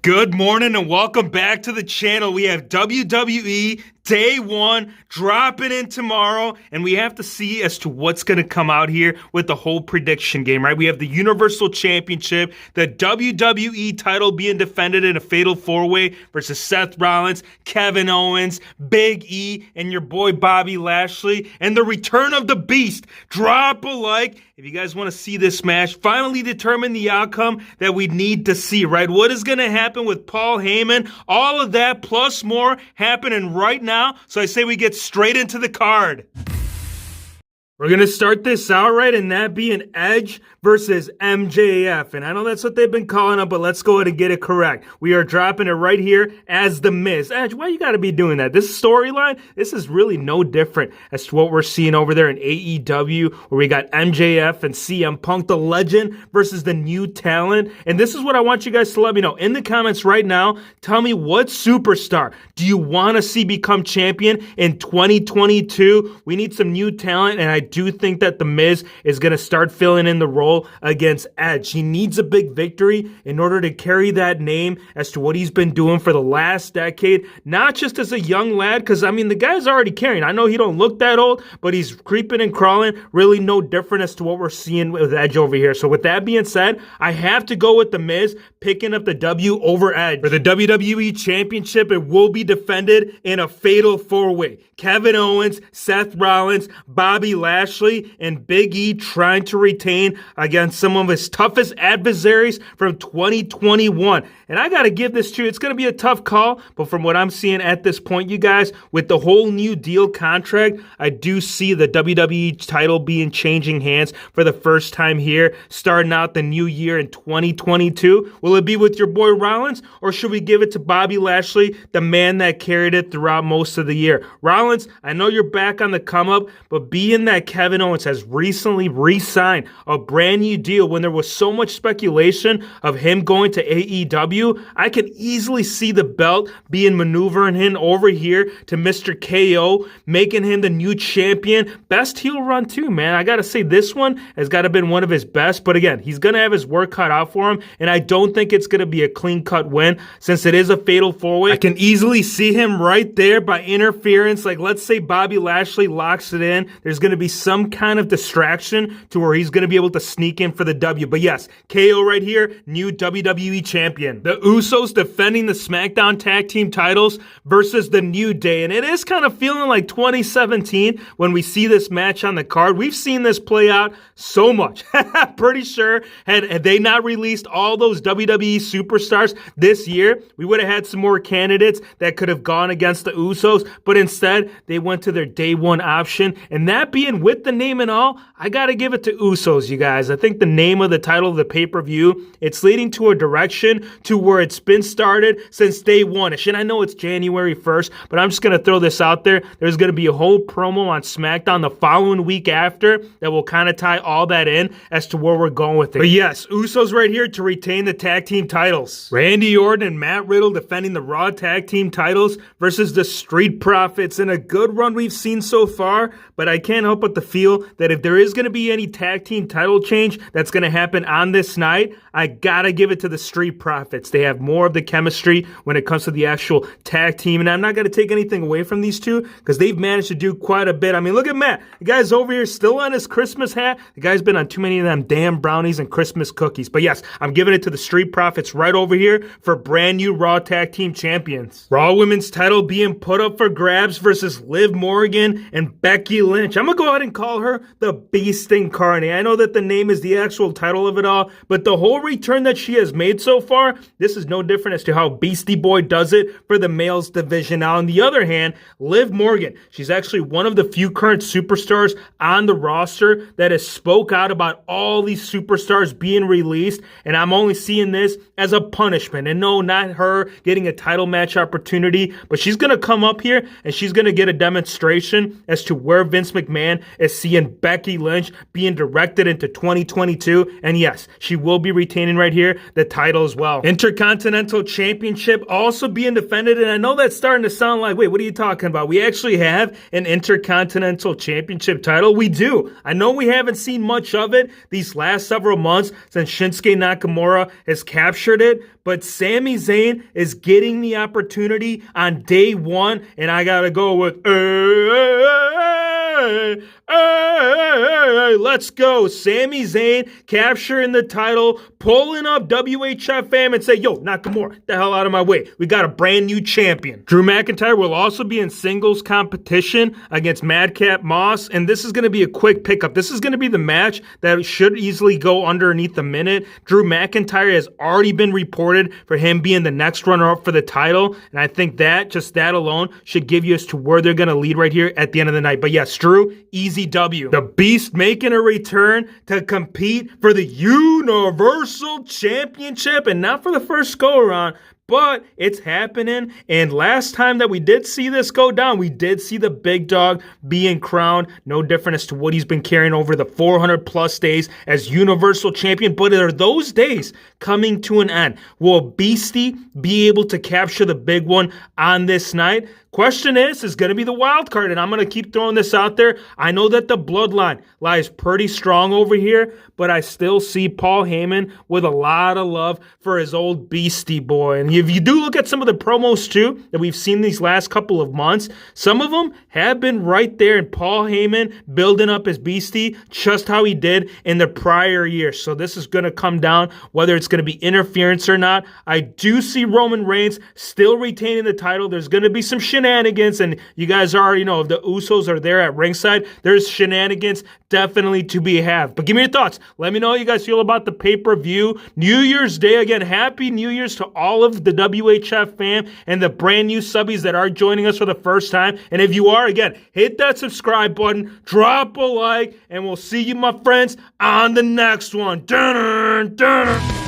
Good morning and welcome back to the channel. We have WWE Day 1 dropping in tomorrow, and we have to see as to what's going to come out here with the whole prediction game, right? We have the Universal Championship, the WWE title being defended in a fatal four-way versus Seth Rollins, Kevin Owens, Big E, and your boy Bobby Lashley, and the return of the Beast. Drop a like if you guys want to see this match. Finally determine the outcome that we need to see, right? What is going to happen with Paul Heyman? All of that plus more happening right now. So I say we get straight into the card. We're going to start this out, right, and that being Edge versus MJF. And I know that's what they've been calling him, but let's go ahead and get it correct. We are dropping it right here as The Miz. Edge, why you got to be doing that? This storyline, this is really no different as to what we're seeing over there in AEW, where we got MJF and CM Punk, the legend, versus the new talent. And this is what I want you guys to let me know. In the comments right now, tell me what superstar do you want to see become champion in 2022? We need some new talent, and I do think that The Miz is going to start filling in the role against Edge. He needs a big victory in order to carry that name as to what he's been doing for the last decade, not just as a young lad, because, I mean, the guy's already carrying. I know he don't look that old, but he's creeping and crawling, really no different as to what we're seeing with Edge over here. So with that being said, I have to go with The Miz picking up the W over Edge. For the WWE Championship, it will be defended in a fatal four-way. Kevin Owens, Seth Rollins, Bobby Lashley, and Big E trying to retain against some of his toughest adversaries from 2021. And I got to give this to you. It's going to be a tough call, but from what I'm seeing at this point, you guys, with the whole new deal contract, I do see the WWE title being changing hands for the first time here, starting out the new year in 2022. Will it be with your boy Rollins, or should we give it to Bobby Lashley, the man that carried it throughout most of the year? Rollins, I know you're back on the come up, but being that Kevin Owens has recently re-signed a brand new deal when there was so much speculation of him going to AEW, I could easily see the belt being maneuvering him over here to Mr. KO, making him the new champion. Best heel run too, man. I got to say this one has got to been one of his best, but again, he's going to have his work cut out for him, and I don't think it's going to be a clean-cut win since it is a fatal four-way. I can easily see him right there by interference. Like, let's say Bobby Lashley locks it in. There's going to be some kind of distraction to where he's going to be able to sneak in for the W. But yes, KO right here, new WWE champion. The Usos defending the SmackDown Tag Team titles versus the New Day. And it is kind of feeling like 2017 when we see this match on the card. We've seen this play out so much. Pretty sure had they not released all those WWE superstars this year, we would have had some more candidates that could have gone against the Usos. But instead, they went to their day one option. And that being with the name and all, I got to give it to Usos, you guys. I think the name of the title of the pay-per-view, it's leading to a direction to where it's been started since day one-ish. And I know it's January 1st, but I'm just going to throw this out there. There's going to be a whole promo on SmackDown the following week after that will kind of tie all that in as to where we're going with it. But yes, Usos right here to retain the tag team titles. Randy Orton and Matt Riddle defending the Raw tag team titles versus the Street Profits in a good run we've seen so far, but I can't help but to feel that if there is going to be any tag team title change that's going to happen on this night, I gotta give it to the Street Profits. They have more of the chemistry when it comes to the actual tag team, and I'm not going to take anything away from these two because they've managed to do quite a bit. I mean, look at Matt. The guy's over here still on his Christmas hat. The guy's been on too many of them damn brownies and Christmas cookies. But yes, I'm giving it to the Street Profits right over here for brand new Raw Tag Team Champions. Raw Women's title being put up for grabs versus Liv Morgan and Becky Lynch. I'm going to go ahead and call her the Beast Incarnate. I know that the name is the actual title of it all, but the whole return that she has made so far, this is no different as to how Beastie Boy does it for the males division. Now, on the other hand, Liv Morgan, she's actually one of the few current superstars on the roster that has spoke out about all these superstars being released, and I'm only seeing this as a punishment. And no, not her getting a title match opportunity, but she's going to come up here and she's going to get a demonstration as to where Vince McMahon is seeing Becky Lynch being directed into 2022. And yes, she will be retaining right here the title as well. Intercontinental Championship also being defended, and I know that's starting to sound like, wait, what are you talking about? We actually have an Intercontinental Championship title. We do. I know we haven't seen much of it these last several months since Shinsuke Nakamura has captured it, but Sami Zayn is getting the opportunity on day one, and I gotta go with let's go. Sami Zayn capturing the title, pulling up WHF fam and say, yo, Nakamura, the hell out of my way. We got a brand new champion. Drew McIntyre will also be in singles competition against Madcap Moss, and this is going to be a quick pickup. This is going to be the match that should easily go underneath a minute. Drew McIntyre has already been reported for him being the next runner-up for the title, and I think that, just that alone, should give you as to where they're going to lead right here at the end of the night. But yes, Drew, easy W. The Beast making a return to compete for the Universal Championship, and not for the first go-around, but it's happening. And last time that we did see this go down, we did see the big dog being crowned. No different as to what he's been carrying over the 400 plus days as Universal Champion. But are those days coming to an end? Will Beastie be able to capture the big one on this night? Question is going to be the wild card, and I'm going to keep throwing this out there. I know that the bloodline lies pretty strong over here, but I still see Paul Heyman with a lot of love for his old Beastie boy. And if you do look at some of the promos too that we've seen these last couple of months, some of them have been right there in Paul Heyman building up his Beastie just how he did in the prior year. So this is going to come down whether it's going to be interference or not. I do see Roman Reigns still retaining the title. There's going to be some shenanigans, and you guys already know if the Usos are there at ringside, there's shenanigans definitely to be had. But give me your thoughts. Let me know how you guys feel about the pay-per-view. New Year's Day, again, Happy New Year's to all of the WHF fam and the brand new subbies that are joining us for the first time. And if you are, again, hit that subscribe button, drop a like, and we'll see you, my friends, on the next one. Dun-dun, dun-dun.